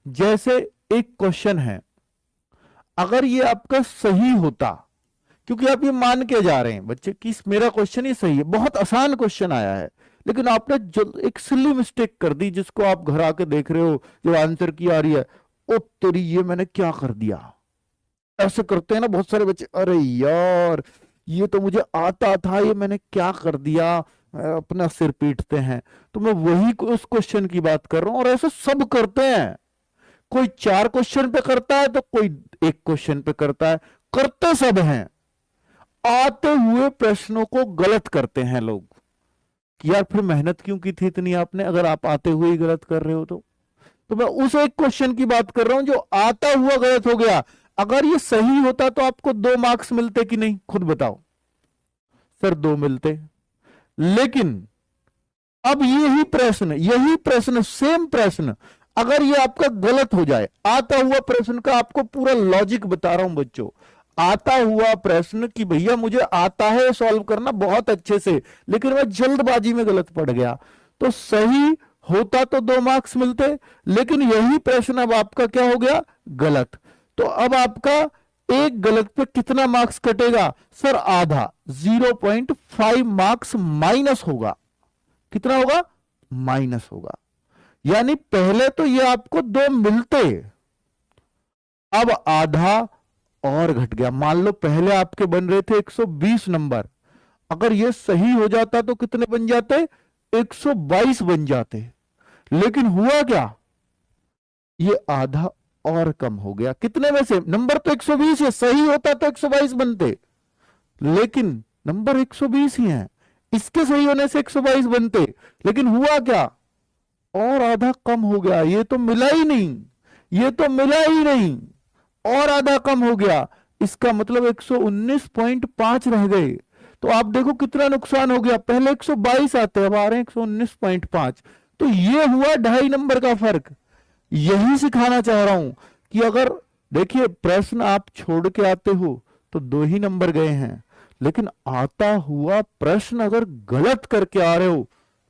जैसे एक क्वेश्चन है, अगर ये आपका सही होता, क्योंकि आप ये मान के जा रहे हैं बच्चे कि मेरा क्वेश्चन ही सही है, बहुत आसान क्वेश्चन आया है, लेकिन आपने जो एक सिली मिस्टेक कर दी, जिसको आप घर आके देख रहे हो, जो आंसर की आ रही है, ओ तेरी ये मैंने क्या कर दिया। ऐसे करते हैं ना बहुत सारे बच्चे, अरे यार ये तो मुझे आता था, ये मैंने क्या कर दिया, अपना सिर पीटते हैं। तो मैं वही उस क्वेश्चन की बात कर रहा हूं, और ऐसे सब करते हैं। कोई 4 क्वेश्चन पे करता है तो कोई 1 क्वेश्चन पे करता है, करते सब हैं। आते हुए प्रश्नों को गलत करते हैं लोग कि यार फिर मेहनत क्यों की थी इतनी आपने, अगर आप आते हुए ही गलत कर रहे हो तो मैं उस एक क्वेश्चन की बात कर रहा हूं जो आता हुआ गलत हो गया। अगर ये सही होता तो आपको 2 मार्क्स मिलते कि नहीं, खुद बताओ। सर 2 मिलते। लेकिन अब यही प्रश्न सेम प्रश्न अगर ये आपका गलत हो जाए, आता हुआ प्रश्न का आपको पूरा लॉजिक बता रहा हूं बच्चों, आता हुआ प्रश्न कि भैया मुझे आता है सॉल्व करना बहुत अच्छे से, लेकिन मैं जल्दबाजी में गलत पड़ गया, तो सही होता तो 2 मार्क्स मिलते, लेकिन यही प्रश्न अब आपका क्या हो गया, गलत। तो अब आपका एक गलत पे कितना मार्क्स कटेगा, सर आधा, 0.5 मार्क्स माइनस होगा। कितना होगा, माइनस होगा। यानी पहले तो ये आपको 2 मिलते, अब आधा और घट गया। मान लो पहले आपके बन रहे थे 120 नंबर, अगर ये सही हो जाता तो कितने बन जाते, 122 बन जाते। लेकिन हुआ क्या, ये आधा और कम हो गया। कितने में से, नंबर तो 120 है, सही होता तो 122 बनते, लेकिन नंबर 120 ही है, इसके सही होने से 122 बनते, लेकिन हुआ क्या, और आधा कम हो गया। ये तो मिला ही नहीं, ये तो मिला ही नहीं, और आधा कम हो गया। इसका मतलब 119.5 रह गए। तो आप देखो कितना नुकसान हो गया, पहले 122 आते, अब आ रहे हैं 119.5। तो ये हुआ 2.5 नंबर का फर्क। यही सिखाना चाह रहा हूं कि अगर देखिए प्रश्न आप छोड़ के आते हो तो 2 ही नंबर गए हैं, लेकिन आता हुआ प्रश्न अगर गलत करके आ रहे हो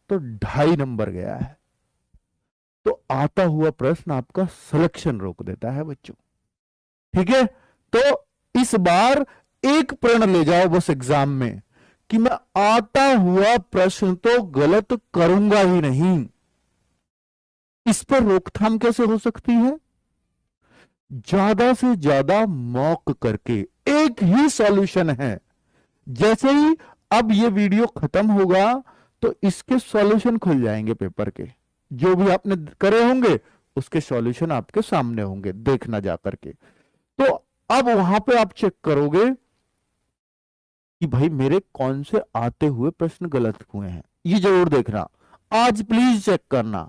तो 2.5 नंबर गया है। तो आता हुआ प्रश्न आपका सिलेक्शन रोक देता है बच्चों। ठीक है, तो इस बार एक प्रण ले जाओ बस एग्जाम में कि मैं आता हुआ प्रश्न तो गलत करूंगा ही नहीं। इस पर रोकथाम कैसे हो सकती है, ज्यादा से ज्यादा मॉक करके। एक ही सॉल्यूशन है, जैसे ही अब ये वीडियो खत्म होगा तो इसके सॉल्यूशन खुल जाएंगे पेपर के, जो भी आपने करे होंगे उसके सॉल्यूशन आपके सामने होंगे, देखना जा करके। तो अब वहां पे आप चेक करोगे कि भाई मेरे कौन से आते हुए प्रश्न गलत हुए हैं, ये जरूर देखना। आज प्लीज चेक करना।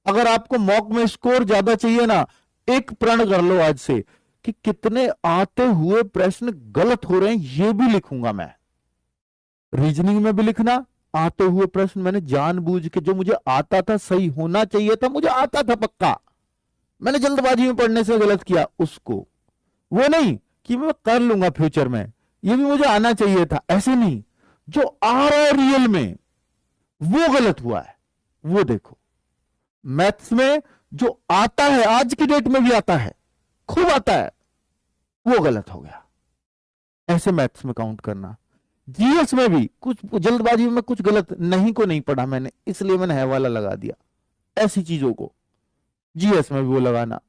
अगर आपको मॉक में स्कोर ज्यादा चाहिए ना, एक प्रण कर लो आज से कि कितने आते हुए प्रश्न गलत हो रहे हैं, ये भी लिखूंगा मैं। रीजनिंग में भी लिखना, आते हुए प्रश्न मैंने जानबूझ के, जो मुझे आता था, सही होना चाहिए था, मुझे आता था पक्का, मैंने जल्दबाजी में पढ़ने से गलत किया, उसको। वो नहीं कि मैं कर लूंगा फ्यूचर में, ये भी मुझे आना चाहिए था, ऐसे नहीं। जो आ रहा है रियल में वो गलत हुआ है, वो देखो। मैथ्स में जो आता है, आज की डेट में भी आता है, खूब आता है, वो गलत हो गया। ऐसे मैथ्स में काउंट करना। जीएस में भी कुछ जल्दबाजी में कुछ गलत नहीं को नहीं पढ़ा मैंने, इसलिए मैंने है वाला लगा दिया। ऐसी चीजों को जीएस में भी वो लगाना,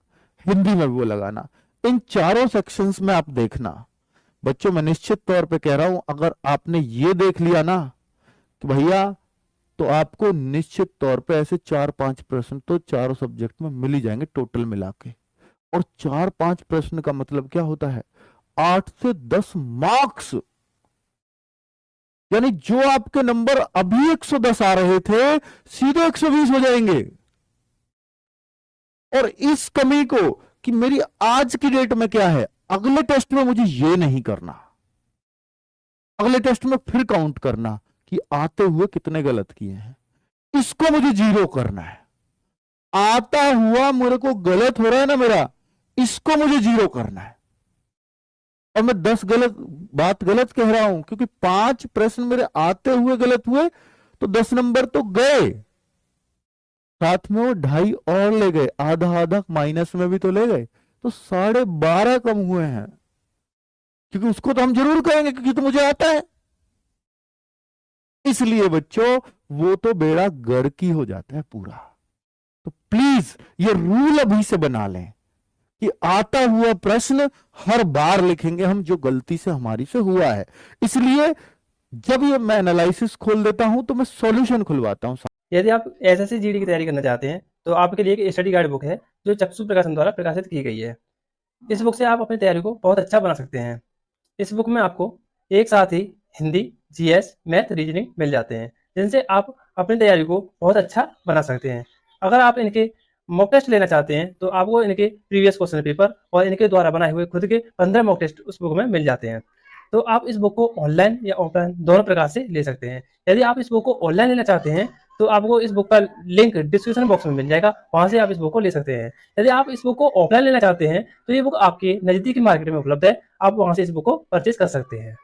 हिंदी में भी वो लगाना। इन चारों सेक्शंस में आप देखना बच्चों, मैं निश्चित तौर पे कह रहा हूं, अगर आपने ये देख लिया ना कि भैया, तो आपको निश्चित तौर पे ऐसे 4-5 प्रश्न तो चारों सब्जेक्ट में मिल ही जाएंगे टोटल मिला के। और 4-5 प्रश्न का मतलब क्या होता है, 8 से 10 मार्क्स। यानी जो आपके नंबर अभी 110 आ रहे थे, सीधे 120 हो जाएंगे। और इस कमी को कि मेरी आज की डेट में क्या है, अगले टेस्ट में मुझे ये नहीं करना, अगले टेस्ट में फिर काउंट करना कि आते हुए कितने गलत किए हैं, इसको मुझे 0 करना है। आता हुआ मेरे को गलत हो रहा है ना मेरा, इसको मुझे 0 करना है। और मैं 10 बात गलत कह रहा हूं, क्योंकि 5 प्रश्न मेरे आते हुए गलत हुए तो 10 नंबर तो गए। साथ में वो 2.5 और ले गए, आधा आधा माइनस में भी तो ले गए, तो 12.5 कम हुए हैं। क्योंकि उसको तो हम जरूर कहेंगे क्योंकि तो मुझे आता है। इसलिए बच्चों वो तो बेड़ा गर्क ही हो जाता है पूरा। तो प्लीज ये रूल अभी से बना लें कि आता हुआ प्रश्न हर बार लिखेंगे हम जो गलती से हमारी से हुआ है। इसलिए जब ये मैं एनालिसिस खोल देता हूं तो मैं सॉल्यूशन खुलवाता हूं। यदि आप एसएससी जीडी की तैयारी करना चाहते हैं तो आपके लिए एक स्टडी गाइड बुक है जो चक्षु प्रकाशन द्वारा प्रकाशित की गई है। इस बुक से आप अपनी तैयारी को बहुत अच्छा बना सकते हैं। इस बुक में आपको एक साथ ही हिंदी, जीएस, मैथ, रीजनिंग मिल जाते हैं, जिनसे आप अपनी तैयारी को बहुत अच्छा बना सकते हैं। अगर आप इनके मॉक टेस्ट लेना चाहते हैं तो आपको इनके प्रीवियस क्वेश्चन पेपर और इनके द्वारा बनाए हुए खुद के 15 मॉक टेस्ट उस बुक में मिल जाते हैं। तो आप इस बुक को ऑनलाइन या ऑफलाइन दोनों प्रकार से ले सकते हैं। यदि आप इस बुक को ऑनलाइन लेना चाहते हैं तो आपको इस बुक का लिंक डिस्क्रिप्शन बॉक्स में मिल जाएगा, वहां से आप इस बुक को ले सकते हैं। यदि आप इस बुक को ऑफलाइन लेना चाहते हैं तो ये बुक आपके नजदीकी मार्केट में उपलब्ध है, आप वहां से इस बुक को परचेज कर सकते हैं।